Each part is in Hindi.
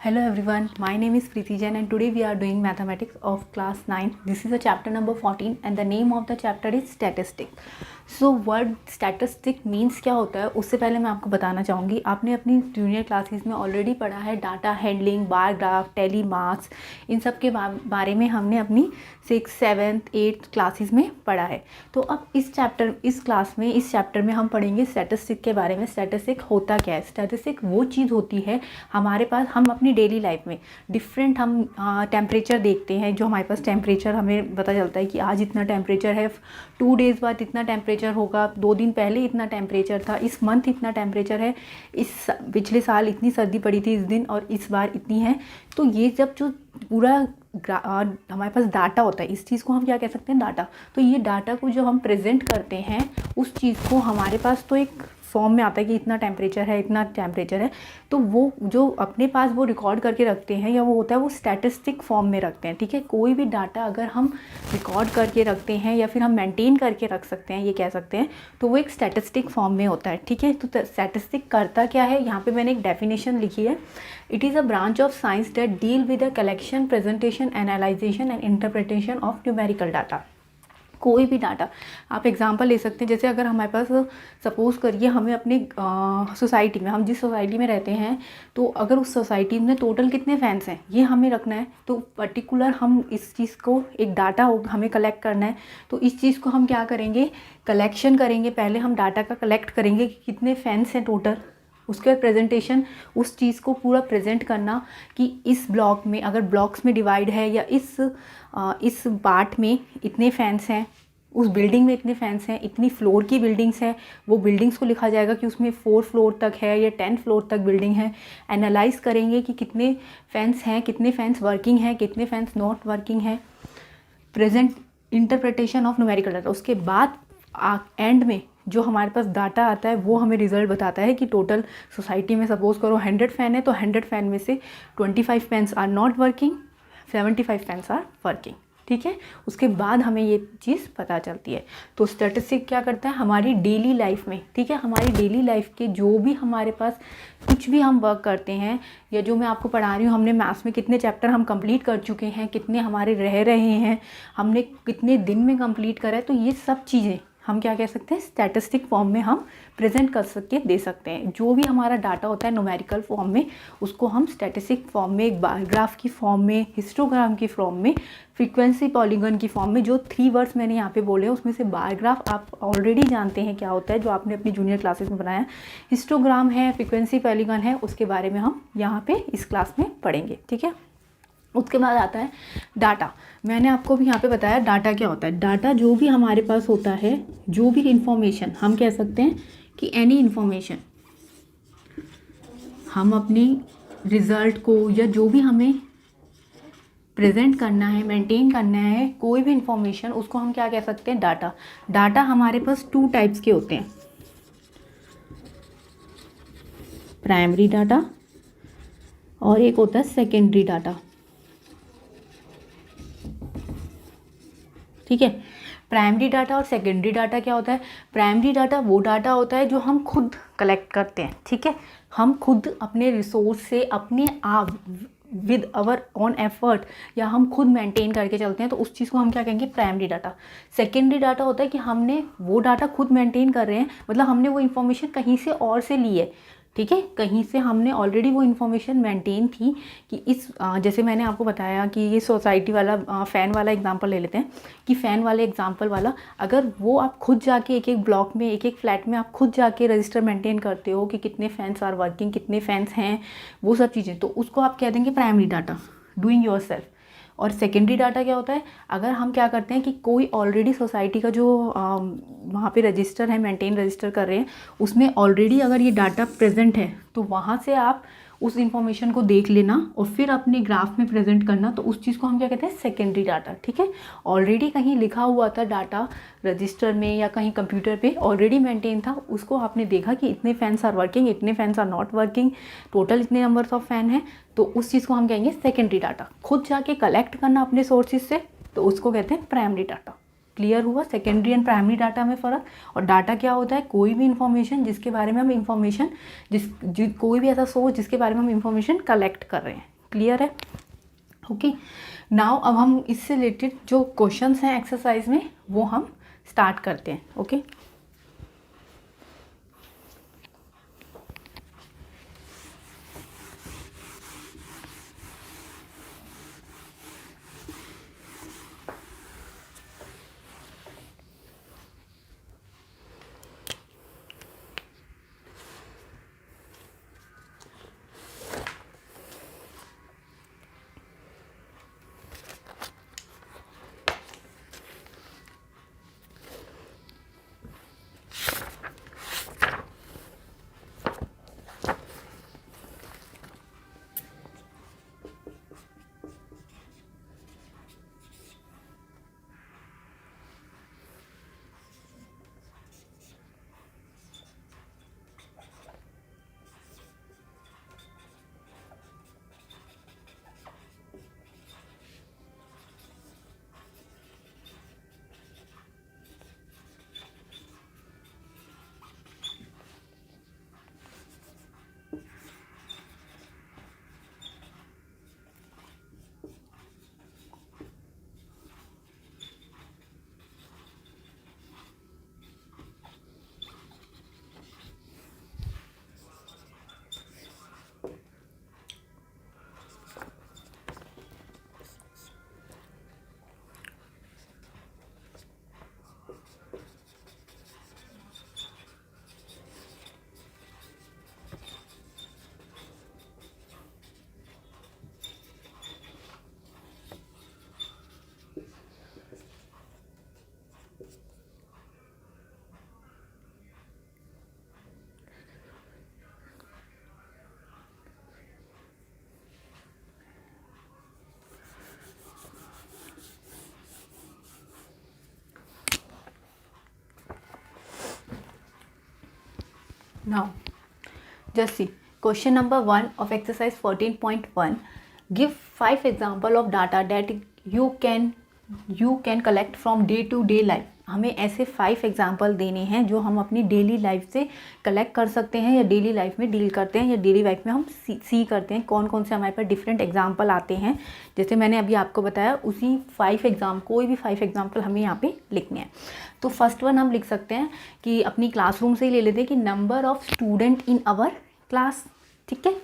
Hello everyone, my name is Preeti Jain and today we are doing mathematics of class 9. This is a chapter number 14 and the name of the chapter is statistic. So word statistic means क्या होता है उससे पहले मैं आपको बताना चाहूँगी, आपने अपनी जूनियर क्लासेस में ऑलरेडी पढ़ा है data handling, bar graph, tally marks, इन सब के बारे में हमने अपनी 6, 7, 8 क्लासेस में पढ़ा है। तो अब इस चैप्टर में हम पढ़ेंगे स्टैटिस्टिक के बारे में। स्टैटिस्टिक होता क्या है? स्टैटिस्टिक वो चीज़ होती है हमारे पास, हम अपनी डेली लाइफ में डिफरेंट हम टेम्परेचर देखते हैं, जो हमारे पास टेम्परेचर हमें पता चलता है कि आज इतना टेम्परेचर है, 2 डेज़ बाद इतना टेम्परेचर होगा, 2 दिन पहले इतना टेम्परेचर था, इस मंथ इतना टेम्परेचर है, इस पिछले साल इतनी सर्दी पड़ी थी इस दिन और इस बार इतनी है। तो ये जब जो पूरा हमारे पास डाटा होता है, इस चीज़ को हम क्या कह सकते हैं? डाटा। तो ये डाटा को जो हम प्रेजेंट करते हैं उस चीज़ को हमारे पास तो एक फॉर्म में आता है कि इतना टेम्परेचर है, इतना टेम्परेचर है, तो वो जो अपने पास वो रिकॉर्ड करके रखते हैं या वो होता है वो स्टैटिस्टिक फॉर्म में रखते हैं। ठीक है, कोई भी डाटा अगर हम रिकॉर्ड करके रखते हैं या फिर हम मेंटेन करके रख सकते हैं, ये कह सकते हैं, तो वो एक स्टैटिस्टिक फॉर्म में होता है। ठीक है, तो स्टैटिस्टिक करता क्या है? यहाँ पे मैंने एक डेफिनेशन लिखी है। It is a branch of science that deal with the collection, presentation, analysation and interpretation of numerical data. कोई भी डाटा, आप एग्जांपल ले सकते हैं, जैसे अगर हमारे पास सपोज़ करिए हमें अपने सोसाइटी में, हम जिस सोसाइटी में रहते हैं, तो अगर उस सोसाइटी में टोटल कितने फैंस हैं ये हमें रखना है, तो पर्टिकुलर हम इस चीज़ को एक डाटा हमें कलेक्ट करना है। तो इस चीज़ को हम क्या करेंगे? कलेक्शन करेंगे। पहले हम डाटा का कलेक्ट करेंगे कि कितने फैंस हैं टोटल, उसके बाद प्रेजेंटेशन, उस चीज़ को पूरा प्रेजेंट करना कि इस ब्लॉक में अगर ब्लॉक्स में डिवाइड है या इस पार्ट में इतने फैंस हैं, उस बिल्डिंग में इतने फैंस हैं, इतनी फ्लोर की बिल्डिंग्स हैं, वो बिल्डिंग्स को लिखा जाएगा कि उसमें 4 फ्लोर तक है या 10 फ्लोर तक बिल्डिंग है। एनालाइज करेंगे कि कितने फैंस हैं, कितने फैंस वर्किंग हैं, कितने फैंस नॉट वर्किंग हैं। Present interpretation of numerical data. उसके बाद एंड में जो हमारे पास डाटा आता है वो हमें रिजल्ट बताता है कि टोटल सोसाइटी में सपोज़ करो 100 फैन है, तो 100 फैन में से 25 fans are not working, 75 fans are working. ठीक है, उसके बाद हमें ये चीज़ पता चलती है। तो स्टैटिस्टिक क्या करता है? हमारी डेली लाइफ में, ठीक है, हमारी डेली लाइफ के जो भी हमारे पास कुछ भी हम वर्क करते हैं, या जो मैं आपको पढ़ा रही हूँ, हमने मैथ्स में कितने चैप्टर हम कंप्लीट कर चुके हैं, कितने हमारे रह रहे हैं, हमने कितने दिन में कंप्लीट करा है, तो ये सब चीज़ें हम क्या कह सकते हैं? स्टैटिस्टिक फॉर्म में हम प्रेजेंट कर सके दे सकते हैं। जो भी हमारा डाटा होता है न्यूमेरिकल फॉर्म में, उसको हम स्टैटिस्टिक फॉर्म में, एक बार ग्राफ की फॉर्म में, हिस्टोग्राम की फॉर्म में, फ्रीक्वेंसी पॉलीगन की फॉर्म में, जो 3 वर्ड्स मैंने यहाँ पे बोले हैं उसमें से बार ग्राफ आप ऑलरेडी जानते हैं क्या होता है, जो आपने अपनी जूनियर क्लासेस में बनाया। हिस्टोग्राम है, फ्रीक्वेंसी पॉलीगन है, उसके बारे में हम यहाँ पे इस क्लास में पढ़ेंगे। ठीक है, उसके बाद आता है डाटा। मैंने आपको भी यहाँ पे बताया डाटा क्या होता है। डाटा जो भी हमारे पास होता है, जो भी इंफॉर्मेशन, हम कह सकते हैं कि एनी इंफॉर्मेशन, हम अपनी रिज़ल्ट को या जो भी हमें प्रेजेंट करना है, मेंटेन करना है, कोई भी इंफॉर्मेशन, उसको हम क्या कह सकते हैं? डाटा। डाटा हमारे पास 2 टाइप्स के होते हैं, प्राइमरी डाटा और एक होता है सेकेंडरी डाटा। ठीक है, प्राइमरी डाटा और सेकेंडरी डाटा क्या होता है? प्राइमरी डाटा वो डाटा होता है जो हम खुद कलेक्ट करते हैं। ठीक है, हम खुद अपने रिसोर्स से, अपने आप, विद आवर ओन एफर्ट, या हम खुद मेंटेन करके चलते हैं, तो उस चीज़ को हम क्या कहेंगे? Primary data. सेकेंडरी डाटा होता है कि हमने वो डाटा खुद मेंटेन कर रहे हैं, मतलब हमने वो इन्फॉर्मेशन कहीं से और से ली है। ठीक है, कहीं से हमने ऑलरेडी वो इन्फॉर्मेशन मेंटेन थी कि जैसे मैंने आपको बताया कि ये सोसाइटी वाला फ़ैन वाला एग्जांपल ले लेते हैं, कि फ़ैन वाले एग्जांपल वाला, अगर वो आप खुद जाके एक एक ब्लॉक में, एक एक फ्लैट में आप खुद जाके रजिस्टर मेंटेन करते हो कि कितने फैंस आर वर्किंग, कितने फैंस हैं, वो सब चीज़ें, तो उसको आप कह देंगे प्राइमरी डाटा, डूइंग योरसेल्फ। और सेकेंडरी डाटा क्या होता है? अगर हम क्या करते हैं कि कोई ऑलरेडी सोसाइटी का जो वहाँ पे रजिस्टर है, मेंटेन रजिस्टर कर रहे हैं, उसमें ऑलरेडी अगर ये डाटा प्रेजेंट है, तो वहाँ से आप उस इंफॉर्मेशन को देख लेना और फिर अपने ग्राफ में प्रेजेंट करना, तो उस चीज़ को हम क्या कहते हैं? Secondary data. ठीक है, ऑलरेडी कहीं लिखा हुआ था डाटा रजिस्टर में या कहीं कंप्यूटर पे ऑलरेडी मेंटेन था, उसको आपने देखा कि इतने फैंस आर वर्किंग, इतने fans are not working, total इतने नंबर्स ऑफ फैन हैं, तो उस चीज़ को हम कहेंगे सेकेंडरी डाटा। खुद जाके कलेक्ट करना अपने सोर्सेज से, तो उसको कहते हैं प्राइमरी डाटा। क्लियर हुआ सेकेंडरी एंड प्राइमरी डाटा में फ़र्क। और डाटा क्या होता है? कोई भी इंफॉर्मेशन जिसके बारे में हम इंफॉर्मेशन कोई भी ऐसा सोर्स जिसके बारे में हम इंफॉर्मेशन कलेक्ट कर रहे हैं, क्लियर है? ओके, नाउ अब हम इससे रिलेटेड जो क्वेश्चंस हैं एक्सरसाइज में वो हम स्टार्ट करते हैं. Okay, now just see question number 1 of exercise 14.1. Give 5 example of data that you can collect from day to day life. हमें ऐसे 5 एग्जाम्पल देने हैं जो हम अपनी डेली लाइफ से कलेक्ट कर सकते हैं या डेली लाइफ में डील करते हैं या डेली लाइफ में हम सी करते हैं. कौन कौन से हमारे पास डिफरेंट एग्जाम्पल आते हैं जैसे मैंने अभी आपको बताया उसी 5 एग्जाम कोई भी 5 एग्जाम्पल हमें यहाँ पे लिखने हैं. तो फर्स्ट वन हम लिख सकते हैं कि अपनी क्लासरूम से ही ले लेते हैं कि number of student in our class. ठीक है,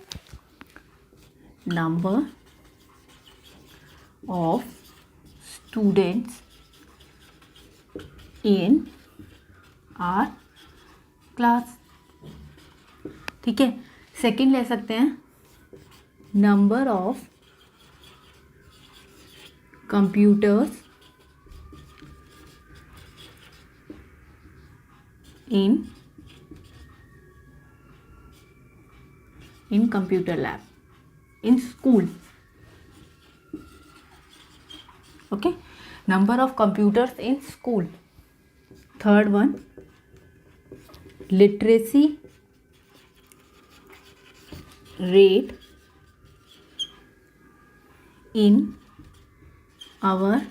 number of students in our class. ठीक है, सेकंड ले सकते हैं number of computers in computer lab in school. Okay, number of computers in school. Third one literacy rate in our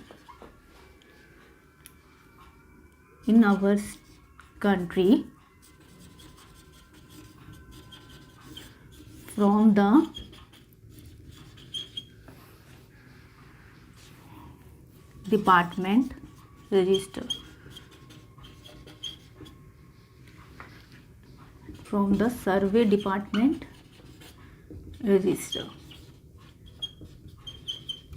country from the department register. From the survey department register.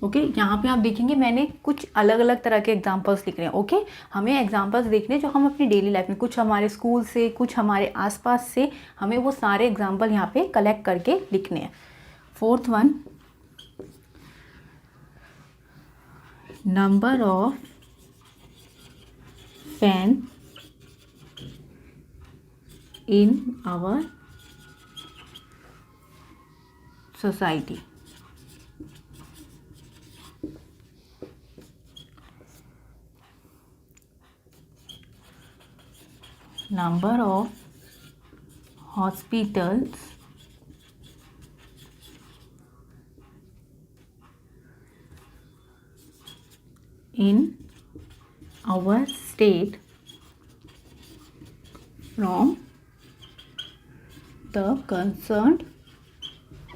Okay, यहाँ पे आप देखेंगे मैंने कुछ अलग अलग तरह के एग्जांपल्स लिख रहे हैं. ओके, हमें एग्जांपल्स देखने जो हम अपनी डेली लाइफ में कुछ हमारे स्कूल से कुछ हमारे आसपास से हमें वो सारे एग्जांपल यहाँ पे कलेक्ट करके लिखने हैं. Fourth one number of fan in our society. Number of hospitals in our state from the concerned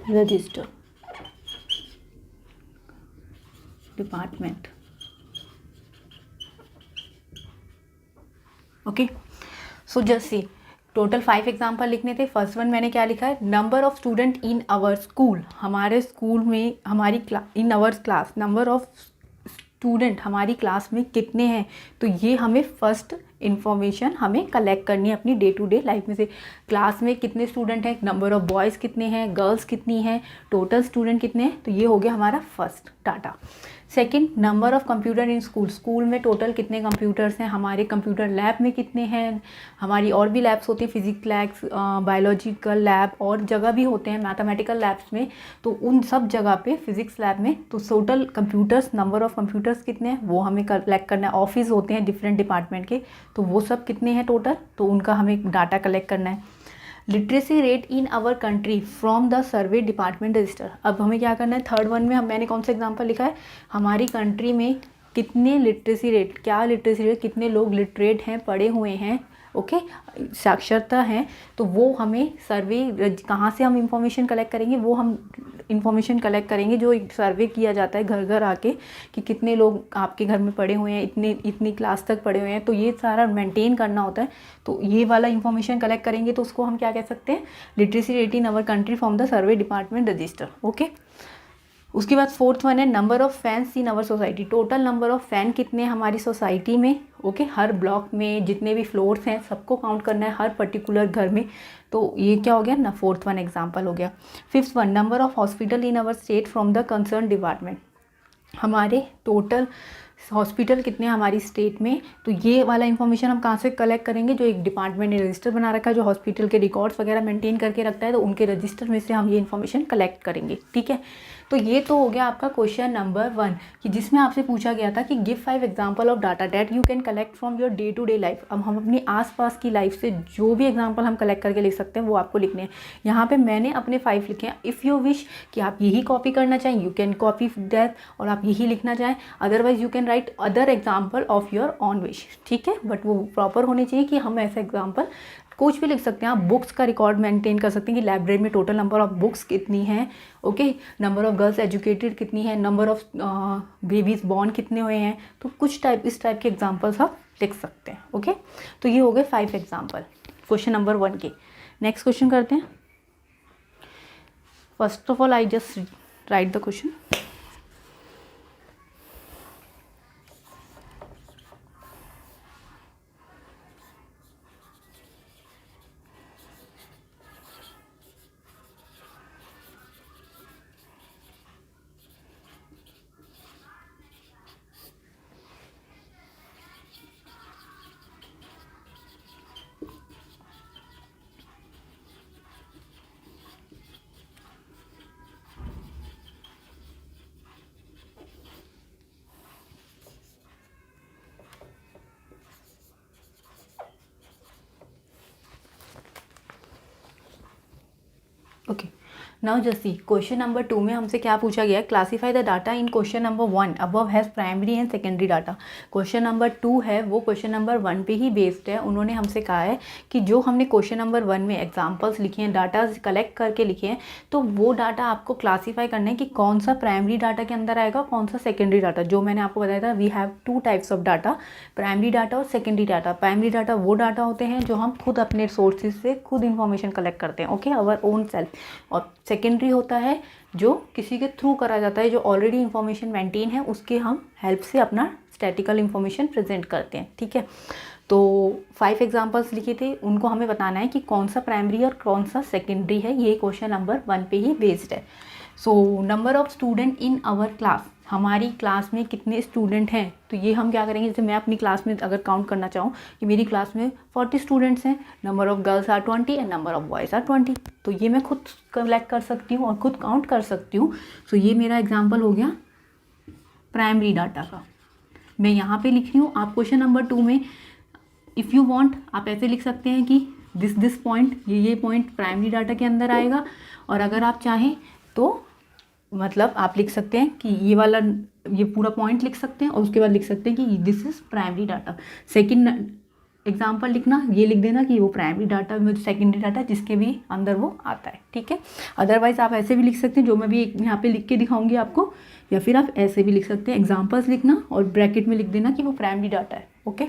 register. Department. Okay, so just see total 5 example लिखने थे। फर्स्ट वन मैंने क्या लिखा है, number of student in our school, हमारे स्कूल में हमारी in our class number of student हमारी क्लास में कितने हैं। तो ये हमें फर्स्ट इन्फॉर्मेशन हमें कलेक्ट करनी है अपनी डे टू डे लाइफ में से। क्लास में कितने स्टूडेंट हैं, नंबर ऑफ बॉयज़ कितने हैं, गर्ल्स कितनी हैं, टोटल स्टूडेंट कितने हैं। तो ये हो गया हमारा first data. Second, number of computer in school, school में टोटल कितने कंप्यूटर्स हैं, हमारे कंप्यूटर लैब में कितने हैं, हमारी और भी लैब्स होती हैं, फिजिक्स लैब्स, बायोलॉजिकल लैब और जगह भी होते हैं मैथमेटिकल लैब्स में। तो उन सब जगह पे फिजिक्स लैब में तो total computers, number of computers कितने हैं वो हमें कलेक्ट करना है। ऑफिस होते हैं डिफरेंट डिपार्टमेंट के, तो वो सब कितने हैं टोटल, तो उनका हमें डाटा कलेक्ट करना है। Literacy rate in our country from the survey department register. अब हमें क्या करना है, थर्ड वन में मैंने कौन सा एग्जांपल लिखा है, हमारी कंट्री में कितने लिटरेसी रेट, क्या लिटरेसी रेट, कितने लोग लिटरेट हैं, पढ़े हुए हैं, ओके, साक्षरता है। तो वो हमें सर्वे कहाँ से हम इंफॉर्मेशन कलेक्ट करेंगे, वो हम इंफॉर्मेशन कलेक्ट करेंगे जो एक सर्वे किया जाता है घर घर आके कि कितने लोग आपके घर में पढ़े हुए हैं, इतनी क्लास तक पढ़े हुए हैं। तो ये सारा मेंटेन करना होता है, तो ये वाला इंफॉर्मेशन कलेक्ट करेंगे तो उसको हम क्या कह सकते हैं, literacy rate in our country from the survey department register. Okay, उसके बाद फोर्थ वन है number of fans in our society, total number of fan कितने हैं हमारी सोसाइटी में। ओके, हर ब्लॉक में जितने भी फ्लोर्स हैं सबको काउंट करना है हर पर्टिकुलर घर में। तो ये क्या हो गया ना, फोर्थ वन एग्जांपल हो गया। Fifth one, number of hospital in our state from the concern department, हमारे टोटल हॉस्पिटल कितने हैं हमारी स्टेट में। तो ये वाला इन्फॉर्मेशन हम कहाँ से कलेक्ट करेंगे, जो एक डिपार्टमेंट ने रजिस्टर बना रखा है जो हॉस्पिटल के रिकॉर्ड्स वगैरह मेंटेन करके रखता है, तो उनके रजिस्टर में से हम ये इन्फॉर्मेशन कलेक्ट करेंगे। ठीक है, तो ये तो हो गया आपका क्वेश्चन नंबर 1 कि जिसमें आपसे पूछा गया था कि give 5 example of data that you can collect from your day to day life. अब हम अपनी आसपास की लाइफ से जो भी एग्जाम्पल हम कलेक्ट करके लिख सकते हैं वो आपको लिखने हैं। यहाँ पे मैंने अपने 5 लिखे हैं। इफ़ यू विश कि आप यही कॉपी करना चाहें यू कैन कॉपी दैट और आप यही लिखना चाहें, otherwise you can write other example of your on wish. ठीक है, बट वो प्रॉपर होने चाहिए कि हम ऐसा एग्जाम्पल कुछ भी लिख सकते हैं। आप बुक्स का रिकॉर्ड मेंटेन कर सकते हैं कि लाइब्रेरी में टोटल नंबर ऑफ़ बुक्स कितनी हैं, okay, number of girls educated कितनी है, नंबर ऑफ़ बेबीज़ बॉर्न कितने हुए हैं। तो कुछ इस टाइप के एग्जांपल्स आप लिख सकते हैं। ओके, तो ये हो गए 5 एग्जांपल क्वेश्चन नंबर 1 के। नेक्स्ट क्वेश्चन करते हैं। First of all I just right the question. Okay, now just see question number 2 में हमसे क्या पूछा गया है, classify the data in question number 1 above has primary and secondary data. Question number 2 है वो क्वेश्चन नंबर 1 पे ही बेस्ड है। उन्होंने हमसे कहा है कि जो हमने क्वेश्चन नंबर 1 में एग्जांपल्स लिखे हैं, डाटा कलेक्ट करके लिखे हैं, तो वो डाटा आपको क्लासीफाई करना है कि कौन सा प्राइमरी डाटा के अंदर आएगा, कौन सा सेकेंडरी डाटा। जो मैंने आपको बताया था, we have 2 types of data, primary data और सेकेंडरी डाटा। प्राइमरी डाटा वो डाटा होते हैं जो हम खुद अपने सोर्सेज से खुद इंफॉर्मेशन कलेक्ट करते हैं, ओके, आवर ओन सेल्फ। और सेकेंडरी होता है जो किसी के थ्रू करा जाता है, जो ऑलरेडी इंफॉर्मेशन मेंटेन है उसके हम हेल्प से अपना स्टैटिकल इंफॉर्मेशन प्रेजेंट करते हैं। ठीक है, तो 5 एग्जांपल्स लिखे थे, उनको हमें बताना है कि कौन सा प्राइमरी और कौन सा सेकेंडरी है। ये क्वेश्चन नंबर 1 पे ही बेस्ड है। So number of student in our class, हमारी क्लास में कितने स्टूडेंट हैं। तो ये हम क्या करेंगे, जैसे मैं अपनी क्लास में अगर काउंट करना चाहूँ कि मेरी क्लास में 40 स्टूडेंट्स हैं, number of girls are 20 and number of boys are 20। तो ये मैं खुद कलेक्ट कर सकती हूँ और खुद काउंट कर सकती हूँ। सो ये मेरा एग्जाम्पल हो गया प्राइमरी डाटा का। मैं यहाँ पे लिख रही हूँ। आप क्वेश्चन नंबर 2 में इफ़ यू वांट आप ऐसे लिख सकते हैं कि दिस पॉइंट, ये पॉइंट प्राइमरी डाटा के अंदर आएगा। और अगर आप चाहें तो मतलब आप लिख सकते हैं कि ये पूरा पॉइंट लिख सकते हैं और उसके बाद लिख सकते हैं कि this is primary data. Second example लिखना, ये लिख देना कि वो प्राइमरी डाटा में सेकेंडरी डाटा जिसके भी अंदर वो आता है, ठीक है। अदरवाइज आप ऐसे भी लिख सकते हैं, जो मैं भी यहाँ पे लिख के दिखाऊंगी आपको, या फिर आप ऐसे भी लिख सकते हैं, एग्जाम्पल्स लिखना और ब्रैकेट में लिख देना कि वो प्राइमरी डाटा है, okay.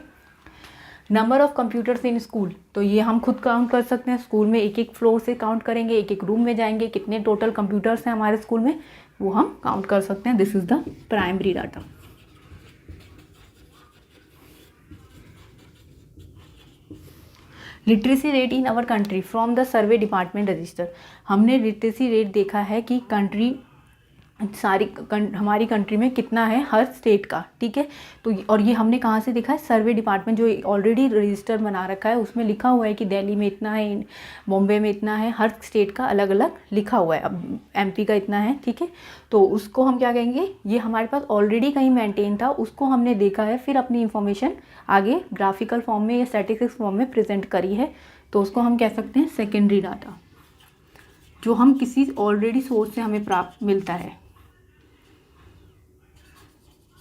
Number of computers in school, तो ये हम खुद काउंट कर सकते हैं। स्कूल में एक एक फ्लोर से काउंट करेंगे, एक एक रूम में जाएंगे, कितने टोटल कंप्यूटर्स हैं हमारे स्कूल में वो हम काउंट कर सकते हैं। This is the primary data. Literacy rate in our country from the survey department register. हमने लिटरेसी रेट देखा है कि कंट्री हमारी कंट्री में कितना है हर स्टेट का, ठीक है। तो और ये हमने कहाँ से देखा है, सर्वे डिपार्टमेंट जो ऑलरेडी रजिस्टर बना रखा है उसमें लिखा हुआ है कि दिल्ली में इतना है, बॉम्बे में इतना है, हर स्टेट का अलग अलग लिखा हुआ है। अब एमपी का इतना है, ठीक है। तो उसको हम क्या कहेंगे, ये हमारे पास ऑलरेडी कहीं मेंटेन था, उसको हमने देखा है, फिर अपनी इंफॉर्मेशन आगे ग्राफिकल फॉर्म में या स्टैटिस्टिक्स फॉर्म में प्रेजेंट करी है, तो उसको हम कह सकते हैं सेकेंडरी डाटा, जो हम किसी ऑलरेडी सोर्स से हमें प्राप्त मिलता है,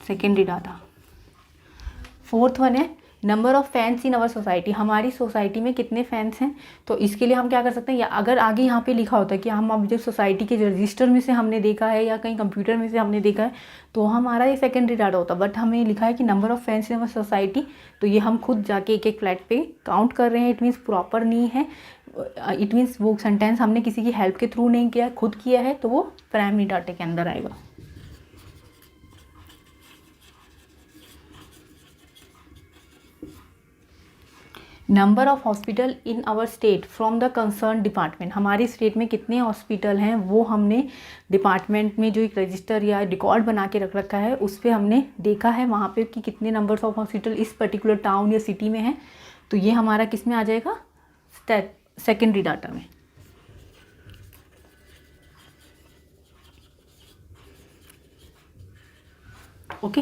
सेकेंडरी डाटा। फोर्थ वन है number of fans in our society. हमारी सोसाइटी में कितने फैंस हैं, तो इसके लिए हम क्या कर सकते हैं, या अगर आगे यहाँ पे लिखा होता है कि हम अब जो सोसाइटी के रजिस्टर में से हमने देखा है या कहीं कंप्यूटर में से हमने देखा है, तो हमारा ये सेकेंडरी डाटा होता। बट हमें लिखा है कि number of fans in our society, तो ये हम खुद जाके एक एक फ्लैट पे काउंट कर रहे हैं। इट मीन्स प्रॉपर नहीं है, इट मीन्स वो सेंटेंस हमने किसी की हेल्प के थ्रू नहीं किया, खुद किया है, तो वो प्राइमरी डाटा के अंदर आएगा। Number of hospital in our state from the concern department. हमारी स्टेट में कितने हॉस्पिटल हैं वो हमने डिपार्टमेंट में जो एक रजिस्टर या रिकॉर्ड बना के रख रखा है उस पर हमने देखा है वहाँ पे कि कितने नंबर्स ऑफ हॉस्पिटल इस पर्टिकुलर टाउन या सिटी में हैं, तो ये हमारा किस में आ जाएगा, सेकेंडरी डाटा में। ओके,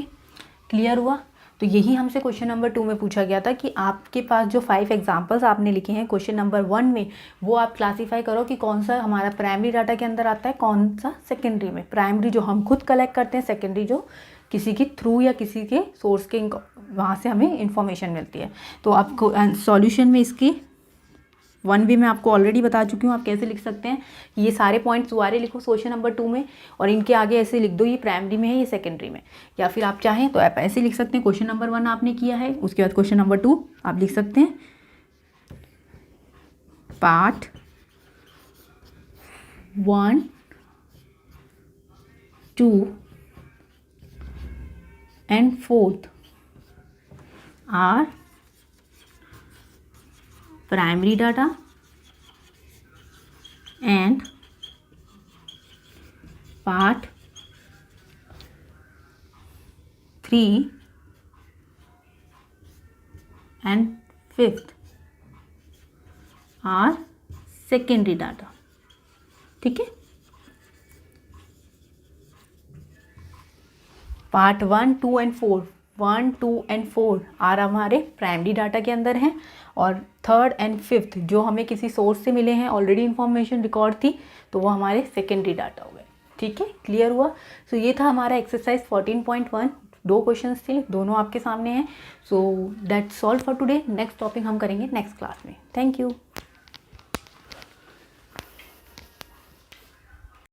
क्लियर हुआ। तो यही हमसे क्वेश्चन नंबर 2 में पूछा गया था कि आपके पास जो 5 एग्जांपल्स आपने लिखे हैं क्वेश्चन नंबर 1 में, वो आप क्लासीफाई करो कि कौन सा हमारा प्राइमरी डाटा के अंदर आता है, कौन सा सेकेंडरी में। प्राइमरी जो हम खुद कलेक्ट करते हैं, सेकेंडरी जो किसी के थ्रू या किसी के सोर्स के वहाँ से हमें इंफॉर्मेशन मिलती है। तो आपको सॉल्यूशन में इसकी 1B में आपको ऑलरेडी बता चुकी हूँ आप कैसे लिख सकते हैं। ये सारे पॉइंट्स दोबारा लिखो क्वेश्चन नंबर 2 में, और इनके आगे ऐसे लिख दो ये प्राइमरी में है ये सेकेंडरी में, या फिर आप चाहें तो आप ऐसे लिख सकते हैं। क्वेश्चन नंबर 1 आपने किया है, उसके बाद क्वेश्चन नंबर 2 आप लिख सकते हैं part 1, 2 and 4 are primary data and part 3 and 5 are secondary data, ठीक है। पार्ट 1, 2 and 4, 1, 2 and 4 आर हमारे प्राइमरी डाटा के अंदर हैं, और 3rd and 5th जो हमें किसी सोर्स से मिले हैं, ऑलरेडी इन्फॉर्मेशन रिकॉर्ड थी, तो वो हमारे सेकेंडरी डाटा हो गए, ठीक है। क्लियर हुआ। सो ये था हमारा एक्सरसाइज 14.1, 2 क्वेश्चंस थे, दोनों आपके सामने हैं। So that's all for today. Next topic हम करेंगे नेक्स्ट क्लास में। Thank you.